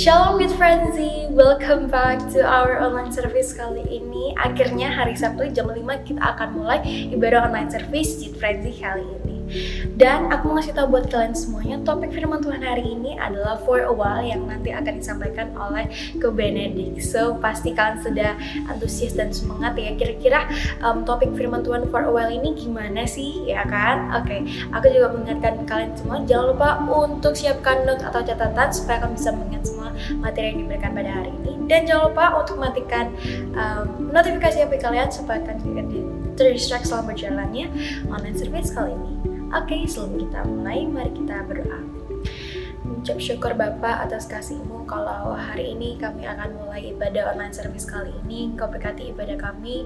Shalom with Frenzy, welcome back to our online service kali ini. Akhirnya hari Sabtu jam 5 kita akan mulai ibadah online service with Frenzy kali ini. Dan aku mau ngasih tahu buat kalian semuanya, topik firman Tuhan hari ini adalah For a While yang nanti akan disampaikan oleh Ko Benedict. So pasti kalian sudah antusias dan semangat ya. Kira-kira topik firman Tuhan For a While ini gimana sih, ya kan? Oke, aku juga mengingatkan kalian semua, jangan lupa untuk siapkan note atau catatan supaya kalian bisa mengingat semua materi yang diberikan pada hari ini. Dan jangan lupa untuk matikan notifikasi HP kalian supaya kalian tidak terdistract selama berjalannya online service kali ini. Oke, sebelum kita mulai, mari kita berdoa. Mengucap syukur Bapa atas kasih-Mu kalau hari ini kami akan mulai ibadah online service kali ini. Engkau berkati ibadah kami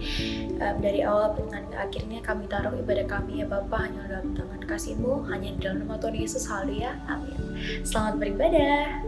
dari awal dengan akhirnya. Kami taruh ibadah kami ya Bapa hanya dalam tangan kasih-Mu, hanya di dalam nama Tuhan Yesus. Haleluya, amin. Selamat beribadah.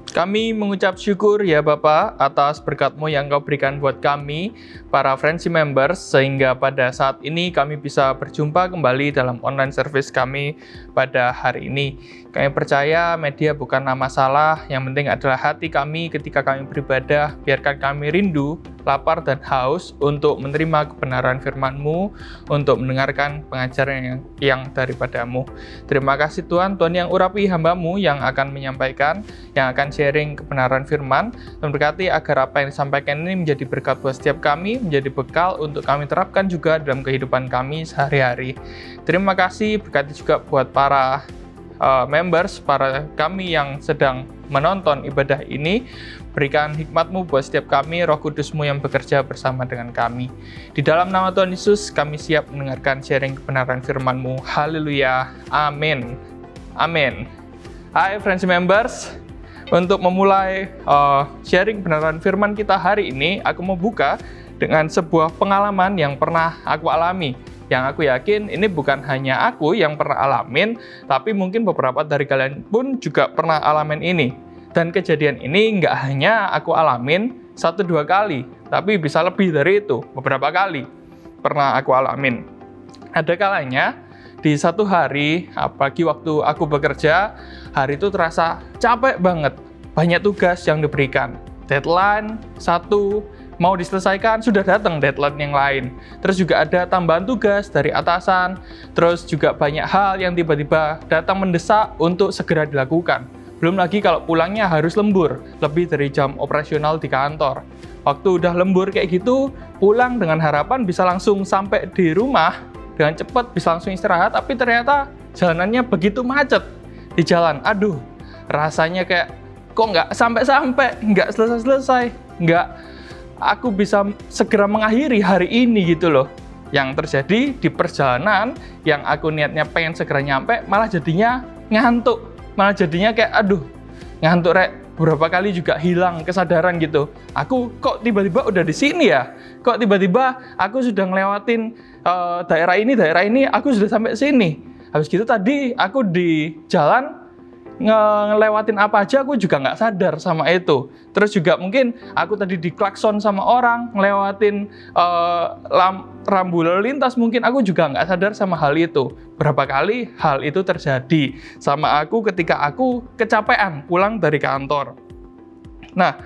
Kami mengucap syukur ya Bapa atas berkat-Mu yang Kau berikan buat kami, para Friendship Members, sehingga pada saat ini kami bisa berjumpa kembali dalam online service kami pada hari ini. Kami percaya media bukanlah masalah, yang penting adalah hati kami ketika kami beribadah. Biarkan kami rindu, lapar dan haus untuk menerima kebenaran firman-Mu, untuk mendengarkan pengajaran yang daripada-Mu. Terima kasih Tuhan, Tuhan yang urapi hamba-Mu yang akan menyampaikan, yang akan sharing kebenaran firman, dan berkati agar apa yang disampaikan ini menjadi berkat buat setiap kami, menjadi bekal untuk kami terapkan juga dalam kehidupan kami sehari-hari. Terima kasih, berkati juga buat para members, para kami yang sedang menonton ibadah ini. Berikan hikmat-Mu buat setiap kami, Roh Kudus-Mu yang bekerja bersama dengan kami. Di dalam nama Tuhan Yesus, kami siap mendengarkan sharing kebenaran firman-Mu. Haleluya. Amin. Amin. Hai Friends Members, untuk memulai sharing kebenaran firman kita hari ini, aku mau buka dengan sebuah pengalaman yang pernah aku alami. Yang aku yakin ini bukan hanya aku yang pernah alamin, tapi mungkin beberapa dari kalian pun juga pernah alamin ini. Dan kejadian ini nggak hanya aku alamin 1-2 kali, tapi bisa lebih dari itu, beberapa kali pernah aku alamin. Ada kalanya di satu hari, apalagi waktu aku bekerja, hari itu terasa capek banget. Banyak tugas yang diberikan. Deadline satu, mau diselesaikan, sudah datang deadline yang lain. Terus juga ada tambahan tugas dari atasan. Terus juga banyak hal yang tiba-tiba datang mendesak untuk segera dilakukan. Belum lagi kalau pulangnya harus lembur, lebih dari jam operasional di kantor. Waktu udah lembur kayak gitu, pulang dengan harapan bisa langsung sampai di rumah dengan cepat, bisa langsung istirahat, tapi ternyata jalanannya begitu macet di jalan. Aduh, rasanya kayak kok nggak sampai-sampai, nggak selesai-selesai, nggak aku bisa segera mengakhiri hari ini gitu loh. Yang terjadi di perjalanan yang aku niatnya pengen segera nyampe, malah jadinya ngantuk, malah jadinya kayak aduh ngantuk rek. Beberapa kali juga hilang kesadaran gitu. Aku kok tiba-tiba udah di sini ya? Kok tiba-tiba aku sudah ngelewatin daerah ini, aku sudah sampai sini. Habis gitu tadi aku di jalan ngelewatin apa aja aku juga nggak sadar sama itu. Terus juga mungkin aku tadi diklakson sama orang, ngelewatin rambu lalu lintas, mungkin aku juga nggak sadar sama hal itu. Berapa kali hal itu terjadi sama aku ketika aku kecapean pulang dari kantor. Nah,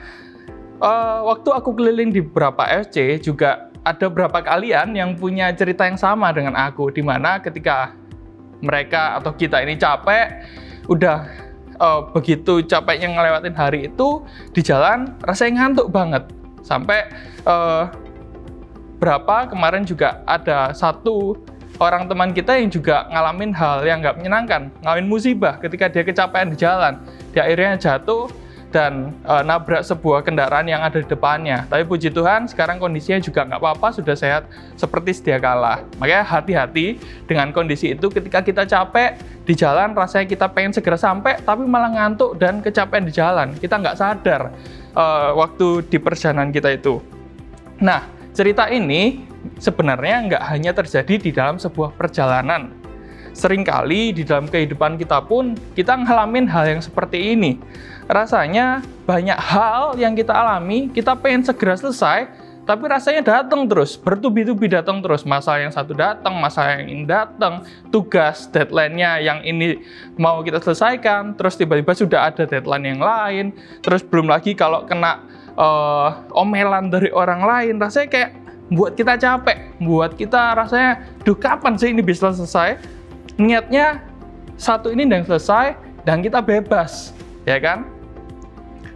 waktu aku keliling di beberapa FC juga ada beberapa kalian yang punya cerita yang sama dengan aku, di mana ketika mereka atau kita ini capek, udah begitu capeknya ngelewatin hari itu di jalan rasanya ngantuk banget. Sampai berapa kemarin juga ada satu orang teman kita yang juga ngalamin hal yang nggak menyenangkan, ngalamin musibah ketika dia kecapean di jalan. Dia akhirnya jatuh dan nabrak sebuah kendaraan yang ada di depannya. Tapi puji Tuhan sekarang kondisinya juga nggak apa-apa, sudah sehat seperti sedia kala. Makanya hati-hati dengan kondisi itu ketika kita capek di jalan, rasanya kita pengen segera sampai, tapi malah ngantuk dan kecapean di jalan. Kita nggak sadar waktu di perjalanan kita itu. Nah, cerita ini sebenarnya nggak hanya terjadi di dalam sebuah perjalanan. Seringkali di dalam kehidupan kita pun kita ngalamin hal yang seperti ini. Rasanya banyak hal yang kita alami, kita pengen segera selesai, tapi rasanya datang terus, bertubi-tubi datang terus. Masalah yang satu datang, masalah yang ini datang, tugas, deadline-nya yang ini mau kita selesaikan, terus tiba-tiba sudah ada deadline yang lain, terus belum lagi kalau kena omelan dari orang lain, rasanya kayak buat kita capek, buat kita rasanya, duh kapan sih ini bisa selesai? Niatnya satu ini dan selesai dan kita bebas, ya kan?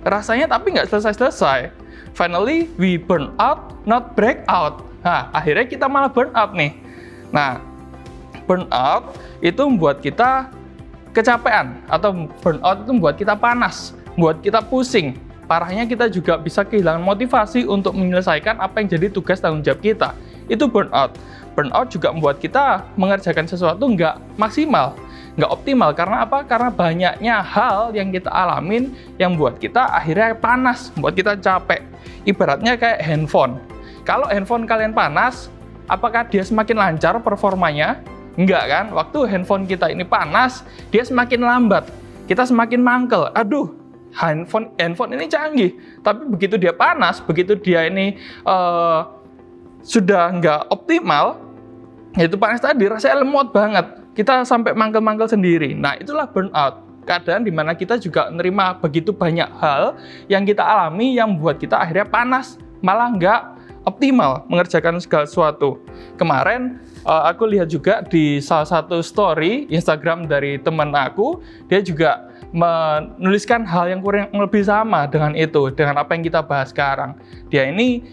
Rasanya tapi nggak selesai-selesai. Finally we burn out, not break out. Nah, akhirnya kita malah burn out nih. Nah, burn out itu membuat kita kecapean, atau burn out itu membuat kita panas, membuat kita pusing. Parahnya kita juga bisa kehilangan motivasi untuk menyelesaikan apa yang jadi tugas tanggung jawab kita. Itu burn out. Burnout juga membuat kita mengerjakan sesuatu nggak maksimal, nggak optimal. Karena apa? Karena banyaknya hal yang kita alamin yang membuat kita akhirnya panas, membuat kita capek. Ibaratnya kayak handphone. Kalau handphone kalian panas, apakah dia semakin lancar performanya? Enggak kan? Waktu handphone kita ini panas, dia semakin lambat. Kita semakin mangkel. Aduh, handphone ini canggih, tapi begitu dia panas, begitu dia ini sudah nggak optimal, yaitu panas tadi, rasanya lemot banget. Kita sampai mangkel-mangkel sendiri. Nah, itulah burnout. Keadaan dimana kita juga menerima begitu banyak hal yang kita alami yang membuat kita akhirnya panas, malah nggak optimal mengerjakan segala sesuatu. Kemarin aku lihat juga di salah satu story Instagram dari teman aku, dia juga menuliskan hal yang kurang lebih sama dengan itu, dengan apa yang kita bahas sekarang. Dia ini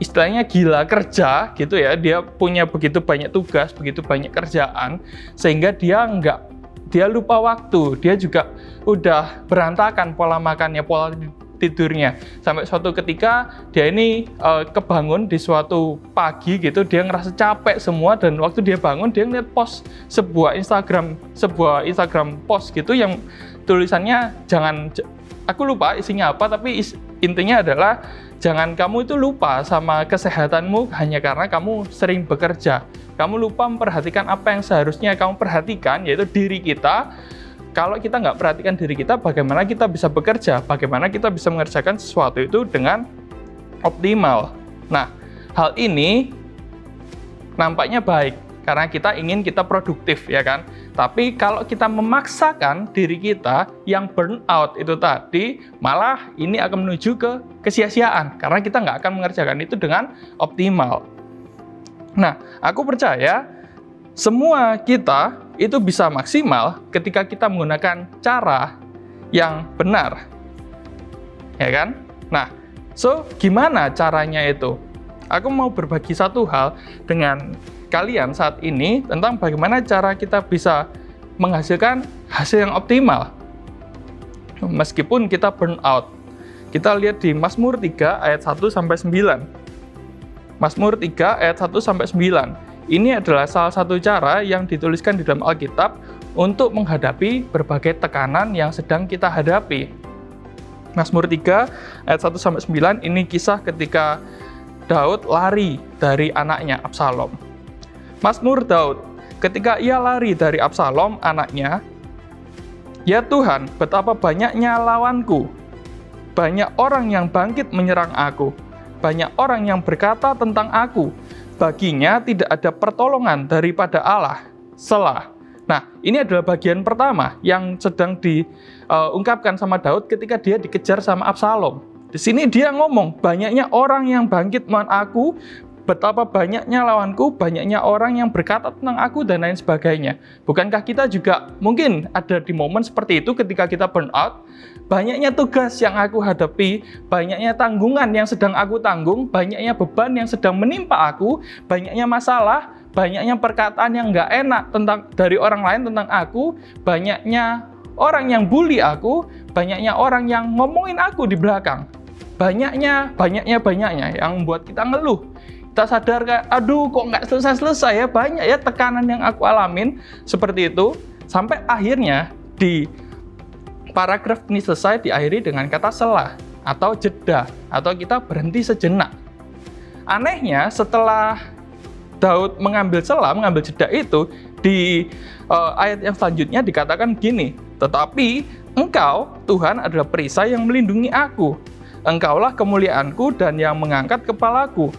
istilahnya gila kerja gitu ya, dia punya begitu banyak tugas, begitu banyak kerjaan, sehingga dia lupa waktu, dia juga udah berantakan pola makannya, pola tidurnya. Sampai suatu ketika dia ini kebangun di suatu pagi gitu, dia ngerasa capek semua, dan waktu dia bangun dia ngeliat post sebuah Instagram post gitu yang tulisannya aku lupa isinya apa, tapi intinya adalah jangan kamu itu lupa sama kesehatanmu hanya karena kamu sering bekerja. Kamu lupa memperhatikan apa yang seharusnya kamu perhatikan, yaitu diri kita. Kalau kita nggak perhatikan diri kita, bagaimana kita bisa bekerja? Bagaimana kita bisa mengerjakan sesuatu itu dengan optimal? Nah, hal ini nampaknya baik, karena kita produktif, ya kan? Tapi kalau kita memaksakan diri kita yang burnout itu tadi, malah ini akan menuju ke kesia-siaan, karena kita nggak akan mengerjakan itu dengan optimal. Nah, aku percaya semua kita itu bisa maksimal ketika kita menggunakan cara yang benar, ya kan? Nah, gimana caranya itu? Aku mau berbagi satu hal dengan kalian saat ini tentang bagaimana cara kita bisa menghasilkan hasil yang optimal meskipun kita burn out. Kita lihat di Mazmur 3 ayat 1-9. Mazmur 3 ayat 1-9. Ini adalah salah satu cara yang dituliskan di dalam Alkitab untuk menghadapi berbagai tekanan yang sedang kita hadapi. Mazmur 3 ayat 1-9 ini kisah ketika Daud lari dari anaknya Absalom. Mazmur Daud, ketika ia lari dari Absalom, anaknya, "Ya Tuhan, betapa banyaknya lawanku. Banyak orang yang bangkit menyerang aku. Banyak orang yang berkata tentang aku. Baginya tidak ada pertolongan daripada Allah." Selah. Nah, ini adalah bagian pertama yang sedang diungkapkan sama Daud ketika dia dikejar sama Absalom. Di sini dia ngomong, banyaknya orang yang bangkit melawan aku, betapa banyaknya lawanku, banyaknya orang yang berkata tentang aku, dan lain sebagainya. Bukankah kita juga mungkin ada di momen seperti itu ketika kita burn out? Banyaknya tugas yang aku hadapi, banyaknya tanggungan yang sedang aku tanggung, banyaknya beban yang sedang menimpa aku, banyaknya masalah, banyaknya perkataan yang nggak enak dari orang lain tentang aku, banyaknya orang yang bully aku, banyaknya orang yang ngomongin aku di belakang. Banyaknya yang membuat kita ngeluh. Kita sadar kayak, aduh kok nggak selesai-selesai ya, banyak ya tekanan yang aku alamin, seperti itu. Sampai akhirnya di paragraf ini selesai diakhiri dengan kata selah atau jeda, atau kita berhenti sejenak. Anehnya setelah Daud mengambil jeda itu, di ayat yang selanjutnya dikatakan gini, "Tetapi Engkau, Tuhan, adalah perisai yang melindungi aku. Engkaulah kemuliaanku dan yang mengangkat kepalaku.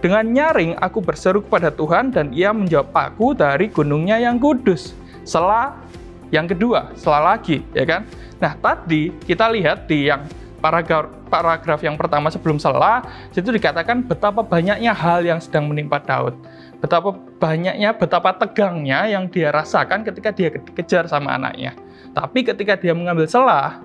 Dengan nyaring aku berseru kepada Tuhan, dan Ia menjawab aku dari gunungnya yang kudus." Selah yang kedua, selah lagi, ya kan? Nah, tadi kita lihat di yang paragraf yang pertama sebelum selah, situ dikatakan betapa banyaknya hal yang sedang menimpa Daud. Betapa tegangnya yang dia rasakan ketika dia dikejar sama anaknya. Tapi ketika dia mengambil selah,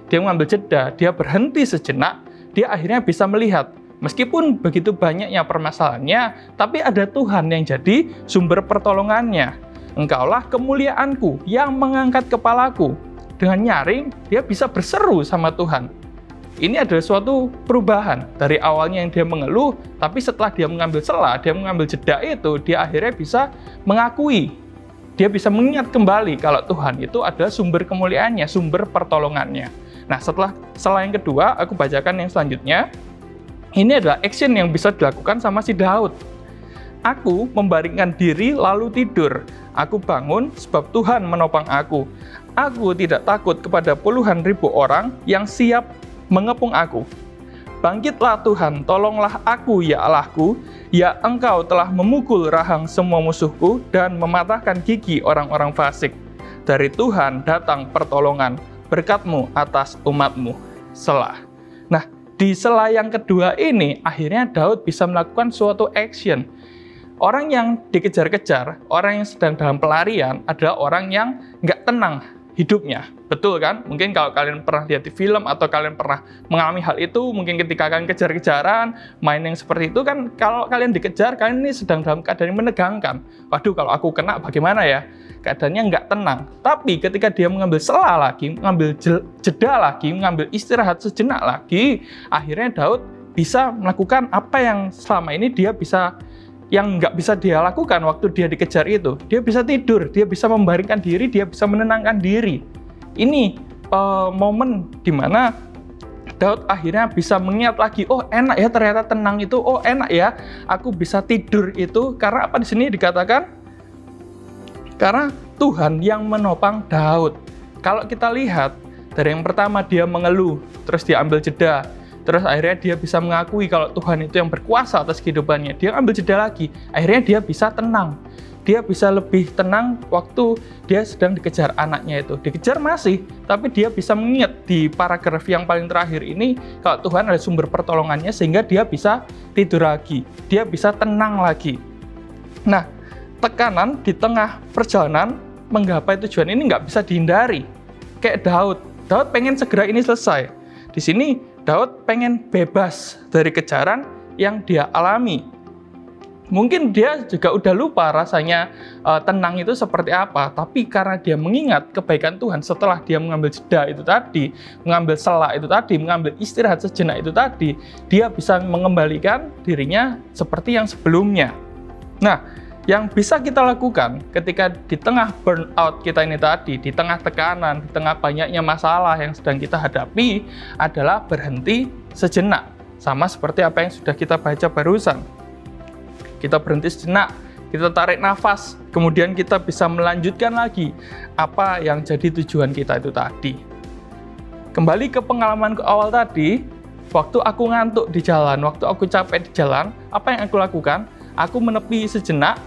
dia mengambil jeda, dia berhenti sejenak, dia akhirnya bisa melihat, meskipun begitu banyaknya permasalahannya, tapi ada Tuhan yang jadi sumber pertolongannya. Engkaulah kemuliaanku yang mengangkat kepalaku. Dengan nyaring, dia bisa berseru sama Tuhan. Ini adalah suatu perubahan dari awalnya yang dia mengeluh, tapi setelah dia mengambil selah, dia mengambil jeda itu, dia akhirnya bisa mengakui, dia bisa mengingat kembali kalau Tuhan itu adalah sumber kemuliaannya, sumber pertolongannya. Nah, setelah selah yang kedua, aku bacakan yang selanjutnya. Ini adalah action yang bisa dilakukan sama si Daud. "Aku membaringkan diri lalu tidur. Aku bangun sebab Tuhan menopang aku. Aku tidak takut kepada puluhan ribu orang yang siap mengepung aku. Bangkitlah Tuhan, tolonglah aku ya Allahku, ya Engkau telah memukul rahang semua musuhku dan mematahkan gigi orang-orang fasik. Dari Tuhan datang pertolongan, berkat-Mu atas umat-Mu. Selah. Nah, di selah yang kedua ini, akhirnya Daud bisa melakukan suatu action. Orang yang dikejar-kejar, orang yang sedang dalam pelarian adalah orang yang nggak tenang hidupnya. Betul kan? Mungkin kalau kalian pernah lihat di film atau kalian pernah mengalami hal itu, mungkin ketika kalian kejar-kejaran, main yang seperti itu kan, kalau kalian dikejar, kalian ini sedang dalam keadaan yang menegangkan. Waduh, kalau aku kena bagaimana ya? Keadaannya nggak tenang. Tapi ketika dia mengambil selah lagi, mengambil jeda lagi, mengambil istirahat sejenak lagi, akhirnya Daud bisa melakukan apa yang selama ini yang nggak bisa dia lakukan waktu dia dikejar itu. Dia bisa tidur, dia bisa membaringkan diri, dia bisa menenangkan diri. Ini momen dimana Daud akhirnya bisa mengingat lagi, oh enak ya ternyata tenang itu, oh enak ya aku bisa tidur itu. Karena apa di sini dikatakan? Karena Tuhan yang menopang Daud. Kalau kita lihat dari yang pertama dia mengeluh, terus dia ambil jeda, terus akhirnya dia bisa mengakui kalau Tuhan itu yang berkuasa atas kehidupannya. Dia ambil jeda lagi, akhirnya dia bisa tenang. Dia bisa lebih tenang waktu dia sedang dikejar anaknya itu. Dikejar masih, tapi dia bisa mengingat di paragraf yang paling terakhir ini kalau Tuhan ada sumber pertolongannya sehingga dia bisa tidur lagi. Dia bisa tenang lagi. Nah, tekanan di tengah perjalanan menggapai tujuan ini nggak bisa dihindari. Kayak Daud. Daud pengen segera ini selesai. Di sini Daud pengen bebas dari kejaran yang dia alami. Mungkin dia juga udah lupa rasanya tenang itu seperti apa, tapi karena dia mengingat kebaikan Tuhan setelah dia mengambil jeda itu tadi, mengambil selah itu tadi, mengambil istirahat sejenak itu tadi, dia bisa mengembalikan dirinya seperti yang sebelumnya. Nah, yang bisa kita lakukan ketika di tengah burnout kita ini tadi, di tengah tekanan, di tengah banyaknya masalah yang sedang kita hadapi adalah berhenti sejenak. Sama seperti apa yang sudah kita baca barusan. Kita berhenti sejenak, kita tarik nafas, kemudian kita bisa melanjutkan lagi apa yang jadi tujuan kita itu tadi. Kembali ke pengalamanku awal tadi, waktu aku ngantuk di jalan, waktu aku capek di jalan, apa yang aku lakukan? Aku menepi sejenak,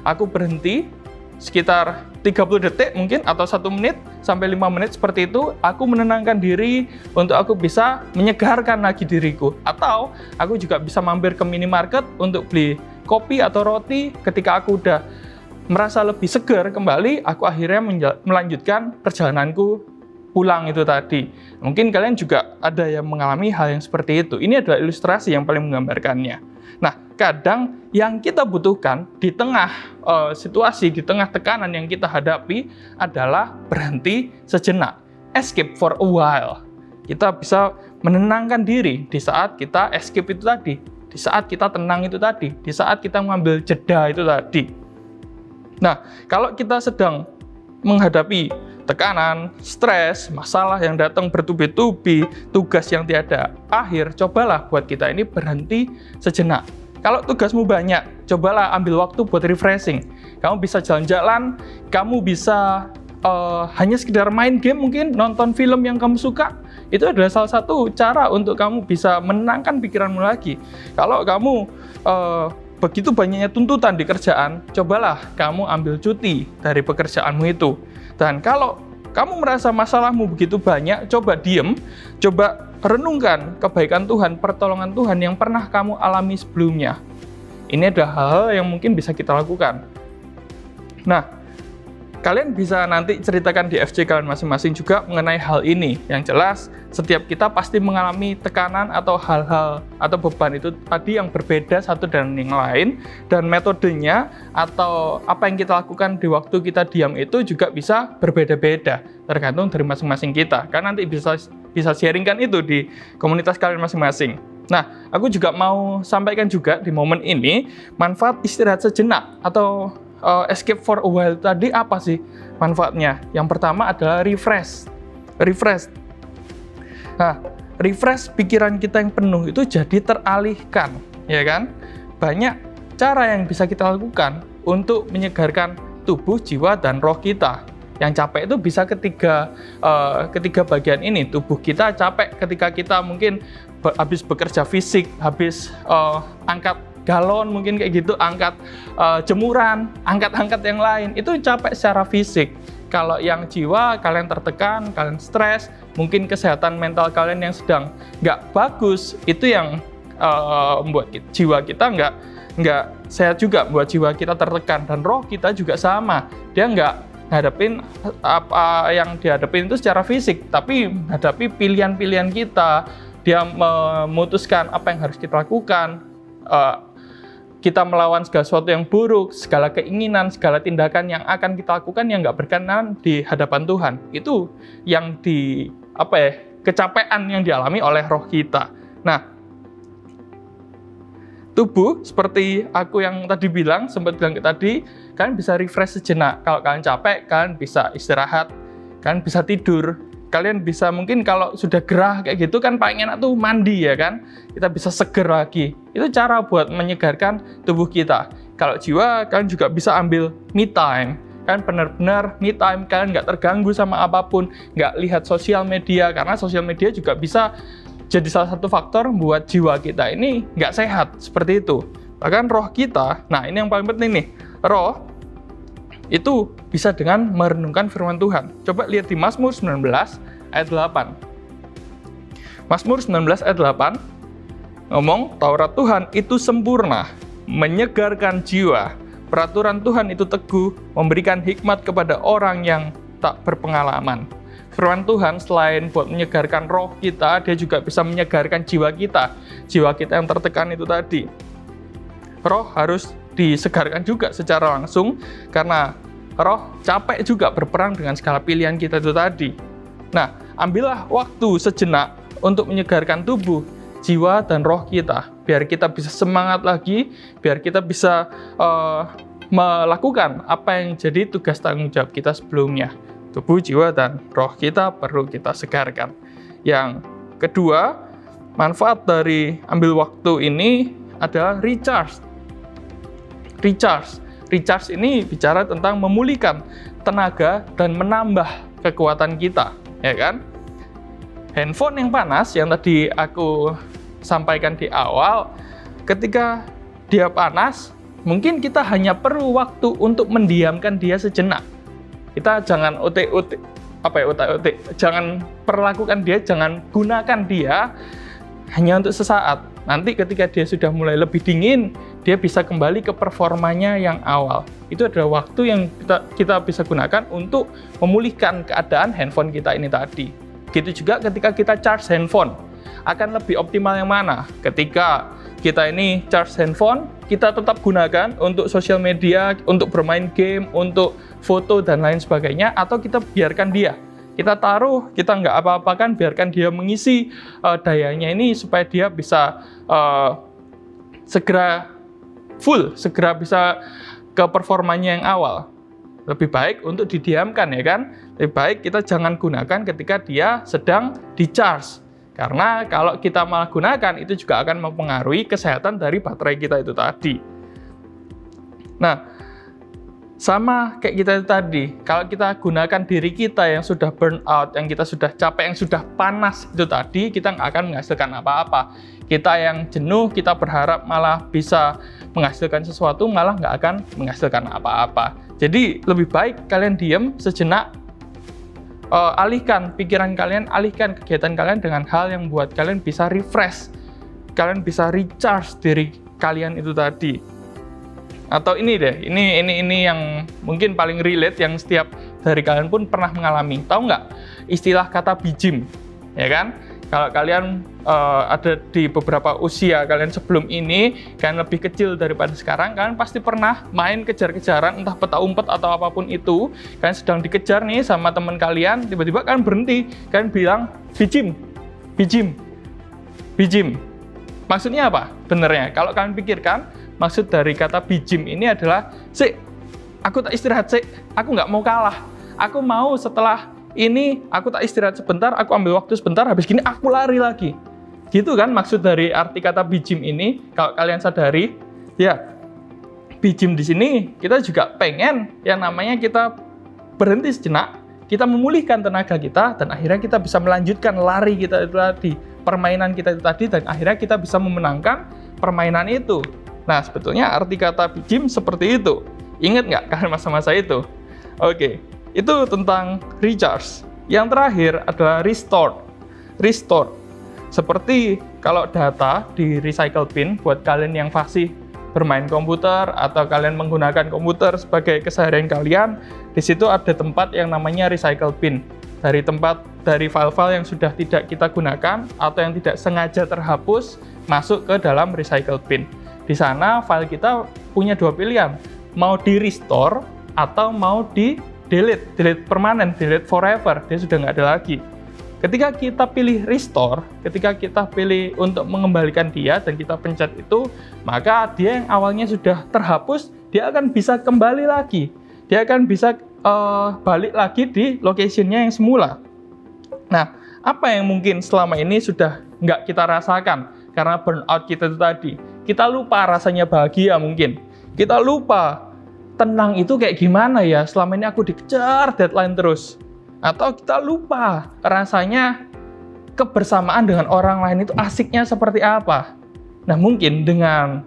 aku berhenti sekitar 30 detik mungkin atau 1 menit sampai 5 menit seperti itu, aku menenangkan diri untuk aku bisa menyegarkan lagi diriku. Atau aku juga bisa mampir ke minimarket untuk beli kopi atau roti. Ketika aku udah merasa lebih segar kembali, aku akhirnya melanjutkan perjalananku pulang itu tadi. Mungkin kalian juga ada yang mengalami hal yang seperti itu. Ini adalah ilustrasi yang paling menggambarkannya. Nah, kadang yang kita butuhkan di tengah situasi, di tengah tekanan yang kita hadapi adalah berhenti sejenak. Escape for a while. Kita bisa menenangkan diri di saat kita escape itu tadi. Di saat kita tenang itu tadi. Di saat kita mengambil jeda itu tadi. Nah, kalau kita sedang menghadapi tekanan, stres, masalah yang datang bertubi-tubi, tugas yang tiada akhir, cobalah buat kita ini berhenti sejenak. Kalau tugasmu banyak, cobalah ambil waktu buat refreshing. Kamu bisa jalan-jalan, kamu bisa hanya sekedar main game mungkin, nonton film yang kamu suka. Itu adalah salah satu cara untuk kamu bisa menenangkan pikiranmu lagi. Kalau kamu begitu banyaknya tuntutan di kerjaan, cobalah kamu ambil cuti dari pekerjaanmu itu. Dan kalau kamu merasa masalahmu begitu banyak, coba diem, coba renungkan kebaikan Tuhan, pertolongan Tuhan yang pernah kamu alami sebelumnya. Ini adalah hal-hal yang mungkin bisa kita lakukan. Nah, kalian bisa nanti ceritakan di FC kalian masing-masing juga mengenai hal ini. Yang jelas, setiap kita pasti mengalami tekanan atau hal-hal atau beban itu tadi yang berbeda satu dan yang lain. Dan metodenya atau apa yang kita lakukan di waktu kita diam itu juga bisa berbeda-beda. Tergantung dari masing-masing kita. Kan nanti bisa sharingkan itu di komunitas kalian masing-masing. Nah, aku juga mau sampaikan juga di momen ini, manfaat istirahat sejenak atau escape for a while tadi apa sih manfaatnya? Yang pertama adalah refresh. Nah, refresh pikiran kita yang penuh itu jadi teralihkan, ya kan? Banyak cara yang bisa kita lakukan untuk menyegarkan tubuh, jiwa, dan roh kita. Yang capek itu bisa ketiga bagian ini. Tubuh kita capek ketika kita mungkin habis bekerja fisik, habis angkat galon mungkin kayak gitu, angkat jemuran, angkat-angkat yang lain, itu capek secara fisik. Kalau yang jiwa, kalian tertekan, kalian stres, mungkin kesehatan mental kalian yang sedang nggak bagus, itu yang membuat jiwa kita nggak sehat juga, buat jiwa kita tertekan. Dan roh kita juga sama, dia nggak ngadepin apa yang dihadapin itu secara fisik, tapi menghadapi pilihan-pilihan kita. Dia memutuskan apa yang harus kita lakukan, kita melawan segala sesuatu yang buruk, segala keinginan, segala tindakan yang akan kita lakukan yang nggak berkenan di hadapan Tuhan. Itu yang kecapean yang dialami oleh roh kita. Nah, tubuh seperti aku yang tadi sempat bilang tadi, kalian bisa refresh sejenak. Kalau kalian capek, kalian bisa istirahat, kalian bisa tidur. Kalian bisa mungkin kalau sudah gerah kayak gitu kan paling enak tuh mandi ya kan. Kita bisa seger lagi. Itu cara buat menyegarkan tubuh kita. Kalau jiwa kalian juga bisa ambil me time. Kalian benar-benar me time, kalian nggak terganggu sama apapun, nggak lihat sosial media, karena sosial media juga bisa jadi salah satu faktor membuat jiwa kita ini nggak sehat, seperti itu. Bahkan roh kita, nah ini yang paling penting nih, roh itu bisa dengan merenungkan firman Tuhan. Coba lihat di Mazmur 19 ayat 8. Mazmur 19 ayat 8 ngomong, Taurat Tuhan itu sempurna, menyegarkan jiwa. Peraturan Tuhan itu teguh, memberikan hikmat kepada orang yang tak berpengalaman. Firman Tuhan selain buat menyegarkan roh kita, dia juga bisa menyegarkan jiwa kita. Jiwa kita yang tertekan itu tadi. Roh harus disegarkan juga secara langsung, karena roh capek juga berperang dengan segala pilihan kita itu tadi. Nah, ambillah waktu sejenak untuk menyegarkan tubuh, jiwa, dan roh kita, biar kita bisa semangat lagi, biar kita bisa melakukan apa yang jadi tugas tanggung jawab kita sebelumnya. Tubuh, jiwa, dan roh kita perlu kita segarkan. Yang kedua, manfaat dari ambil waktu ini adalah recharge. Recharge ini bicara tentang memulihkan tenaga dan menambah kekuatan kita, ya kan? Handphone yang panas yang tadi aku sampaikan di awal, ketika dia panas, mungkin kita hanya perlu waktu untuk mendiamkan dia sejenak. Kita jangan jangan perlakukan dia, jangan gunakan dia hanya untuk sesaat. Nanti ketika dia sudah mulai lebih dingin, dia bisa kembali ke performanya yang awal. Itu adalah waktu yang kita bisa gunakan untuk memulihkan keadaan handphone kita ini tadi. Begitu juga ketika kita charge handphone, akan lebih optimal yang mana? Ketika kita ini charge handphone, kita tetap gunakan untuk sosial media, untuk bermain game, untuk foto, dan lain sebagainya, atau kita biarkan dia. Kita taruh, kita nggak apa-apakan, biarkan dia mengisi dayanya ini supaya dia bisa segera full, segera bisa ke performanya yang awal. Lebih baik untuk didiamkan, ya kan? Lebih baik kita jangan gunakan ketika dia sedang di-charge. Karena kalau kita malah gunakan, itu juga akan mempengaruhi kesehatan dari baterai kita itu tadi. Nah, sama kayak kita itu tadi, kalau kita gunakan diri kita yang sudah burn out, yang kita sudah capek, yang sudah panas itu tadi, kita nggak akan menghasilkan apa-apa. Kita yang jenuh, kita berharap malah bisa menghasilkan sesuatu, malah nggak akan menghasilkan apa-apa. Jadi lebih baik kalian diam sejenak, alihkan pikiran kalian, alihkan kegiatan kalian dengan hal yang buat kalian bisa refresh, kalian bisa recharge diri kalian itu tadi. Atau ini deh, ini yang mungkin paling relate, yang setiap dari kalian pun pernah mengalami. Tahu nggak istilah kata bijim, ya kan? Kalau kalian ada di beberapa usia kalian sebelum ini, kalian lebih kecil daripada sekarang, kalian pasti pernah main kejar-kejaran, entah peta umpet atau apapun itu. Kalian sedang dikejar nih sama teman kalian, tiba-tiba kalian berhenti, kalian bilang bijim, bijim, bijim. Maksudnya apa? Benernya, kalau kalian pikirkan, maksud dari kata bijim ini adalah, Sik, aku tak istirahat, Sik, aku nggak mau kalah. Aku mau setelah ini, aku tak istirahat sebentar, aku ambil waktu sebentar, habis gini aku lari lagi. Gitu kan maksud dari arti kata bijim ini, kalau kalian sadari, ya, bijim di sini kita juga pengen yang namanya kita berhenti sejenak, kita memulihkan tenaga kita, dan akhirnya kita bisa melanjutkan lari kita itu tadi, permainan kita itu tadi, dan akhirnya kita bisa memenangkan permainan itu. Nah, sebetulnya arti kata gym seperti itu. Ingat nggak kalian masa-masa itu? Oke, itu tentang recharge. Yang terakhir adalah restore. Restore. Seperti kalau data di recycle bin, buat kalian yang fasih bermain komputer atau kalian menggunakan komputer sebagai keseharian kalian, di situ ada tempat yang namanya recycle bin. Dari file-file yang sudah tidak kita gunakan atau yang tidak sengaja terhapus masuk ke dalam recycle bin. Di sana file kita punya dua pilihan, mau di restore atau mau di delete permanen, delete forever, dia sudah nggak ada lagi. Ketika kita pilih restore, ketika kita pilih untuk mengembalikan dia dan kita pencet itu, maka dia yang awalnya sudah terhapus, dia akan bisa kembali lagi. Dia akan bisa balik lagi di location-nya yang semula. Nah, apa yang mungkin selama ini sudah nggak kita rasakan karena burnout kita itu tadi? Kita lupa rasanya bahagia mungkin. Kita lupa tenang itu kayak gimana ya, selama ini aku dikejar deadline terus. Atau kita lupa rasanya kebersamaan dengan orang lain itu asiknya seperti apa. Nah, mungkin dengan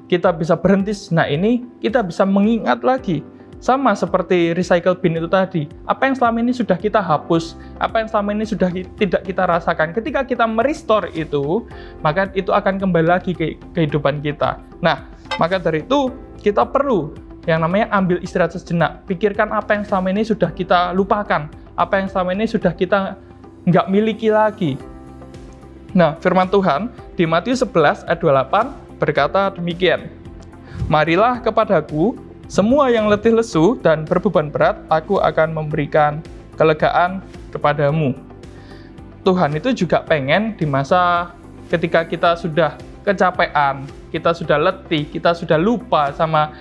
kita bisa berhenti sejenak ini, kita bisa mengingat lagi. Sama seperti recycle bin itu tadi. Apa yang selama ini sudah kita hapus, apa yang selama ini sudah tidak kita rasakan. Ketika kita merestore itu, maka itu akan kembali lagi ke kehidupan kita. Nah, maka dari itu kita perlu yang namanya ambil istirahat sejenak. Pikirkan apa yang selama ini sudah kita lupakan, apa yang selama ini sudah kita nggak miliki lagi. Nah, firman Tuhan di Matius 11 ayat 28 berkata demikian, "Marilah kepadaku semua yang letih lesu dan berbeban berat, aku akan memberikan kelegaan kepadamu." Tuhan itu juga pengen di masa ketika kita sudah kecapean, kita sudah letih, kita sudah lupa sama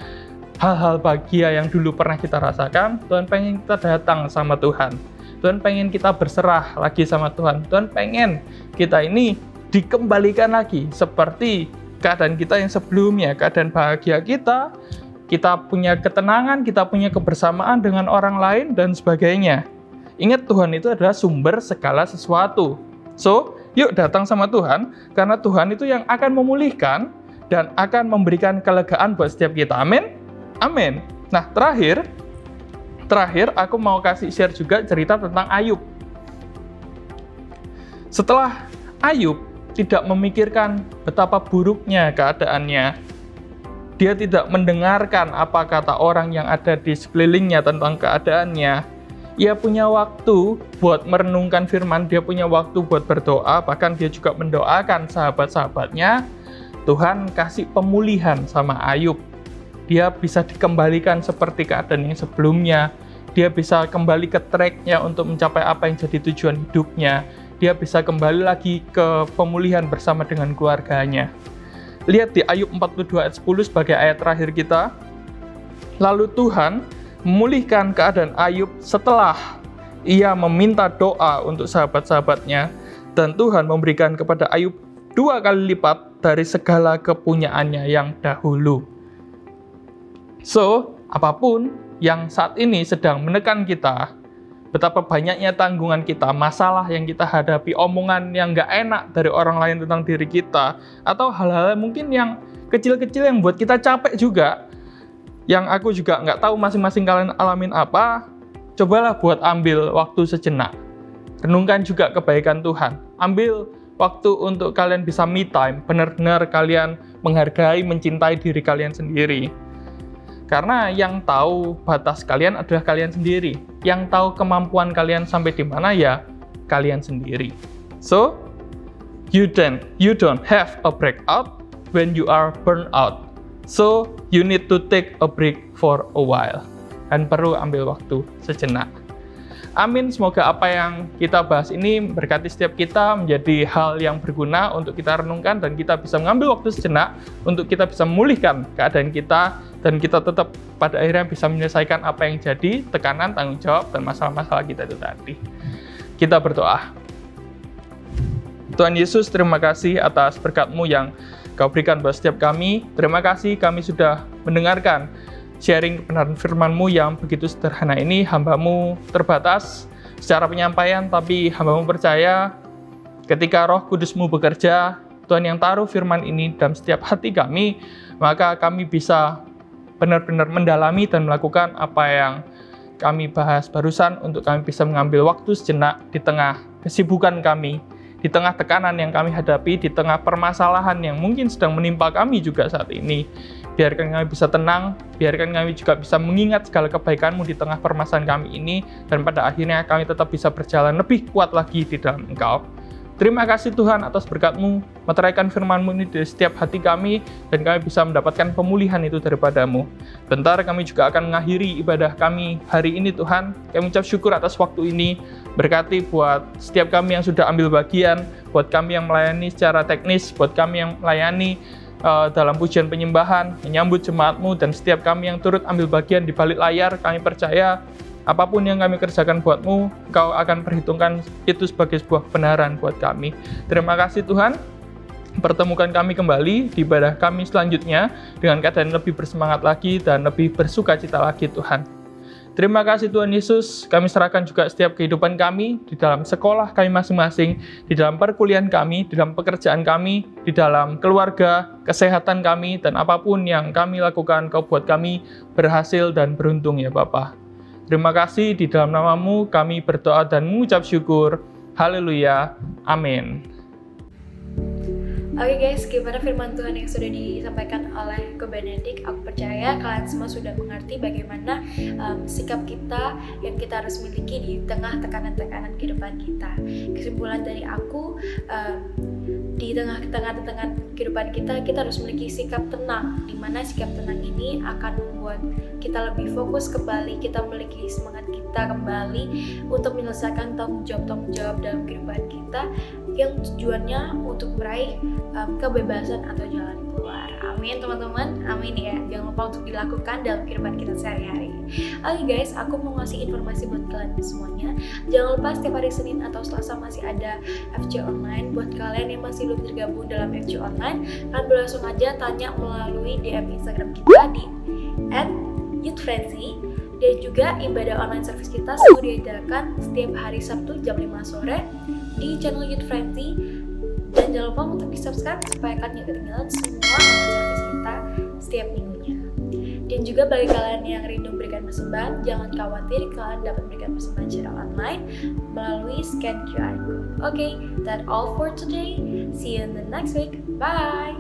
hal-hal bahagia yang dulu pernah kita rasakan, Tuhan pengen kita datang sama Tuhan. Tuhan pengen kita berserah lagi sama Tuhan. Tuhan pengen kita ini dikembalikan lagi seperti keadaan kita yang sebelumnya, keadaan bahagia kita punya ketenangan, kita punya kebersamaan dengan orang lain, dan sebagainya. Ingat, Tuhan itu adalah sumber segala sesuatu. So, yuk datang sama Tuhan, karena Tuhan itu yang akan memulihkan dan akan memberikan kelegaan buat setiap kita. Amin? Amin. Nah, terakhir aku mau kasih share juga cerita tentang Ayub. Setelah Ayub tidak memikirkan betapa buruknya keadaannya, dia tidak mendengarkan apa kata orang yang ada di sekelilingnya tentang keadaannya, ia punya waktu buat merenungkan firman, dia punya waktu buat berdoa, bahkan dia juga mendoakan sahabat-sahabatnya. Tuhan kasih pemulihan sama Ayub. Dia bisa dikembalikan seperti keadaan yang sebelumnya. Dia bisa kembali ke track-nya untuk mencapai apa yang jadi tujuan hidupnya. Dia bisa kembali lagi ke pemulihan bersama dengan keluarganya. Lihat di Ayub 42 ayat 10 sebagai ayat terakhir kita. Lalu Tuhan memulihkan keadaan Ayub setelah ia meminta doa untuk sahabat-sahabatnya. Dan Tuhan memberikan kepada Ayub 2 kali lipat dari segala kepunyaannya yang dahulu. So, apapun yang saat ini sedang menekan kita, betapa banyaknya tanggungan kita, masalah yang kita hadapi, omongan yang nggak enak dari orang lain tentang diri kita, atau hal-hal mungkin yang kecil-kecil yang buat kita capek juga, yang aku juga nggak tahu masing-masing kalian alamin apa, cobalah buat ambil waktu sejenak. Renungkan juga kebaikan Tuhan. Ambil waktu untuk kalian bisa me time, benar-benar kalian menghargai, mencintai diri kalian sendiri. Karena yang tahu batas kalian adalah kalian sendiri. Yang tahu kemampuan kalian sampai di mana ya kalian sendiri. So, you don't have a breakout when you are burned out. So, you need to take a break for a while. Dan perlu ambil waktu sejenak. Amin, semoga apa yang kita bahas ini berkati setiap kita, menjadi hal yang berguna untuk kita renungkan, dan kita bisa mengambil waktu sejenak untuk kita bisa memulihkan keadaan kita, dan kita tetap pada akhirnya bisa menyelesaikan apa yang jadi tekanan, tanggung jawab, dan masalah-masalah kita itu tadi. Kita berdoa. Tuhan Yesus, terima kasih atas berkat-Mu yang Kau berikan buat setiap kami. Terima kasih kami sudah mendengarkan sharing kebenaran firman-Mu yang begitu sederhana ini. Hamba-Mu terbatas secara penyampaian, tapi hamba-Mu percaya ketika Roh Kudus-Mu bekerja, Tuhan yang taruh firman ini dalam setiap hati kami, maka kami bisa benar-benar mendalami dan melakukan apa yang kami bahas barusan, untuk kami bisa mengambil waktu sejenak di tengah kesibukan kami, di tengah tekanan yang kami hadapi, di tengah permasalahan yang mungkin sedang menimpa kami juga saat ini. Biarkan kami bisa tenang, biarkan kami juga bisa mengingat segala kebaikan-Mu di tengah permasalahan kami ini, dan pada akhirnya kami tetap bisa berjalan lebih kuat lagi di dalam Engkau. Terima kasih Tuhan atas berkat-Mu, meteraikan firman-Mu ini di setiap hati kami, dan kami bisa mendapatkan pemulihan itu daripada-Mu. Bentar kami juga akan mengakhiri ibadah kami hari ini Tuhan. Kami ucap syukur atas waktu ini, berkati buat setiap kami yang sudah ambil bagian, buat kami yang melayani secara teknis, buat kami yang melayani dalam pujian penyembahan, menyambut jemaat-Mu, dan setiap kami yang turut ambil bagian di balik layar. Kami percaya apapun yang kami kerjakan buat-Mu, Engkau akan perhitungkan itu sebagai sebuah kebenaran buat kami. Terima kasih Tuhan, pertemukan kami kembali di ibadah kami selanjutnya dengan keadaan lebih bersemangat lagi dan lebih bersukacita lagi Tuhan. Terima kasih Tuhan Yesus, kami serahkan juga setiap kehidupan kami di dalam sekolah kami masing-masing, di dalam perkuliahan kami, di dalam pekerjaan kami, di dalam keluarga, kesehatan kami, dan apapun yang kami lakukan, Kau buat kami berhasil dan beruntung ya Bapa. Terima kasih, di dalam nama-Mu kami berdoa dan mengucap syukur. Haleluya. Amin. Oke guys, gimana firman Tuhan yang sudah disampaikan oleh Ko Benedik? Aku percaya kalian semua sudah mengerti bagaimana sikap kita yang kita harus miliki di tengah tekanan-tekanan kehidupan kita. Kesimpulan dari aku, di tengah-tengah kehidupan kita harus memiliki sikap tenang, di mana sikap tenang ini akan membuat kita lebih fokus kembali, kita memiliki semangat kita kembali untuk menyelesaikan tanggung jawab dalam kehidupan kita yang tujuannya untuk meraih kebebasan atau jalan keluar. Amin teman-teman, amin ya. Jangan lupa untuk dilakukan dalam kehidupan kita sehari-hari. Oke guys, aku mau ngasih informasi buat kalian semuanya. Jangan lupa setiap hari Senin atau Selasa masih ada FC Online. Buat kalian yang masih belum tergabung dalam FC Online, kalian boleh langsung aja tanya melalui DM Instagram kita di @youthfrenzy. Dan juga ibadah online service kita selalu diadakan setiap hari Sabtu jam 5 sore di channel Youth Frenzy. Dan jangan lupa untuk di-subscribe supaya kalian gak ketinggalan semua online service kita setiap minggunya. Dan juga bagi kalian yang rindu memberikan persembahan, jangan khawatir, kalian dapat memberikan persembahan secara online melalui scan QR code. Okay, that's all for today. See you in the next week. Bye!